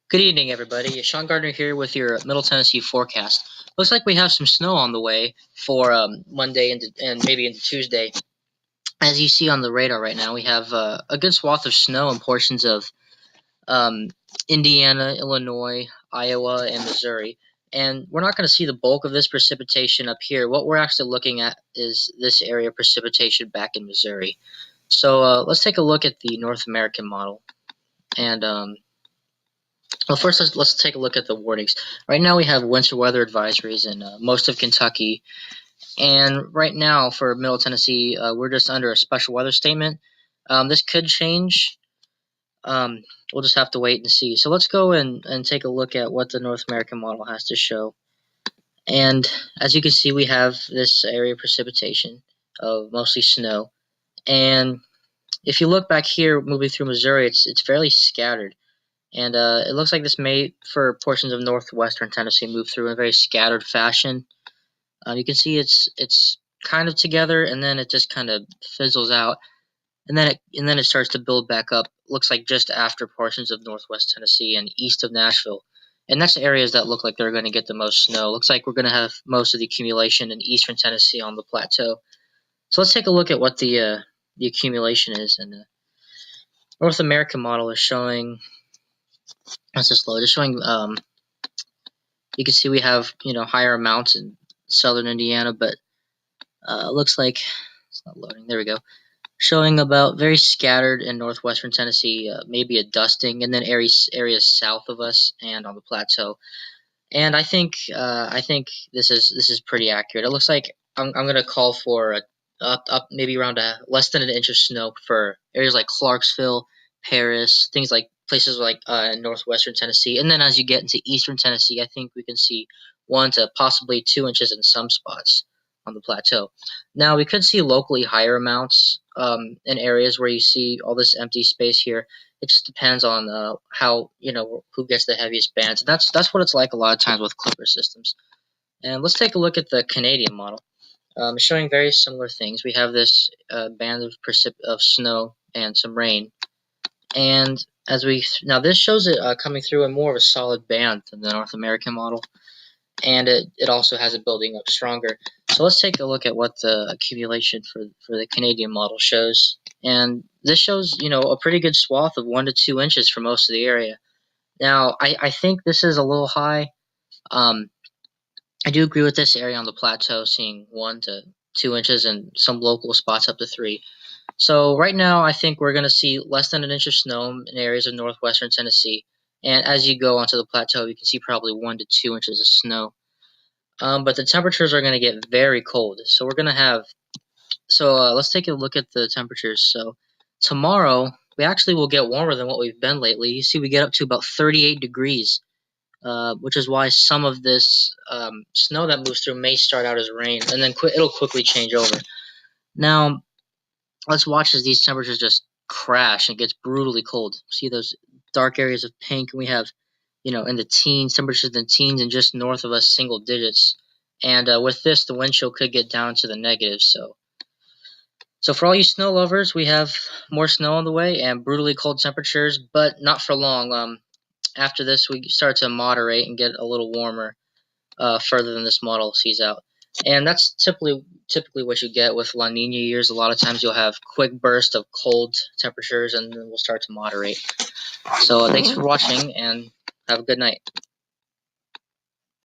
Good evening, everybody. Sean Gardner here with your Middle Tennessee forecast. Looks like we have some snow on the way for Monday and maybe into Tuesday. As you see on the radar right now, we have a good swath of snow in portions of um, Indiana, Illinois, Iowa, and Missouri. And we're not going to see the bulk of this precipitation up here. What we're actually looking at is this area of precipitation back in Missouri. So let's take a look at the North American model. And well, first let's take a look at the warnings. Right now we have winter weather advisories in most of Kentucky, and right now for Middle Tennessee, we're just under a special weather statement. This could change. Um, we'll just have to wait and see. So let's go and take a look at what the North American model has to show. And as you can see, we have this area of precipitation of mostly snow. And if you look back here, moving through Missouri, it's fairly scattered. And it looks like this may, for portions of northwestern Tennessee, move through in a very scattered fashion. You can see it's kind of together, and then it just kind of fizzles out, and then it starts to build back up. Looks like just after portions of northwest Tennessee and east of Nashville, and that's the areas that look like they're going to get the most snow. Looks like we're going to have most of the accumulation in eastern Tennessee on the plateau. So let's take a look at what the accumulation is. And the North American model is showing. Let's just load. It's showing. You can see we have higher amounts in southern Indiana, but looks like it's not loading. There we go. Showing about very scattered in northwestern Tennessee, maybe a dusting, and then areas south of us and on the plateau. And I think this is pretty accurate. It looks like I'm gonna call for up maybe around a less than an inch of snow for areas like Clarksville, Paris, things like places like in northwestern Tennessee. And then as you get into eastern Tennessee, I think we can see 1 to possibly 2 inches in some spots on the plateau. Now we could see locally higher amounts in areas where you see all this empty space here. It just depends on how who gets the heaviest bands. And that's what it's like a lot of times with clipper systems. And let's take a look at the Canadian model, showing very similar things. We have this band of snow and some rain, and now this shows it coming through in more of a solid band than the North American model, and it also has it building up stronger. So let's take a look at what the accumulation for the Canadian model shows. And this shows, a pretty good swath of 1 to 2 inches for most of the area. Now, I think this is a little high. Um, I do agree with this area on the plateau seeing 1 to 2 inches and some local spots up to 3. So right now, I think we're going to see less than an inch of snow in areas of northwestern Tennessee. And as you go onto the plateau, you can see probably 1 to 2 inches of snow. But the temperatures are going to get very cold. So we're going to have. So let's take a look at the temperatures. So tomorrow we actually will get warmer than what we've been lately. You see, we get up to about 38 degrees, which is why some of this snow that moves through may start out as rain, and then it'll quickly change over. Now let's watch as these temperatures just crash and it gets brutally cold. See those dark areas of pink, and we have in the teens, temperatures in the teens, and just north of us, single digits. And with this, the wind chill could get down to the negatives. So for all you snow lovers, we have more snow on the way and brutally cold temperatures, but not for long. After this, we start to moderate and get a little warmer further than this model sees out. And that's typically what you get with La Nina years. A lot of times you'll have quick bursts of cold temperatures, and then we'll start to moderate. So thanks for watching, and have a good night.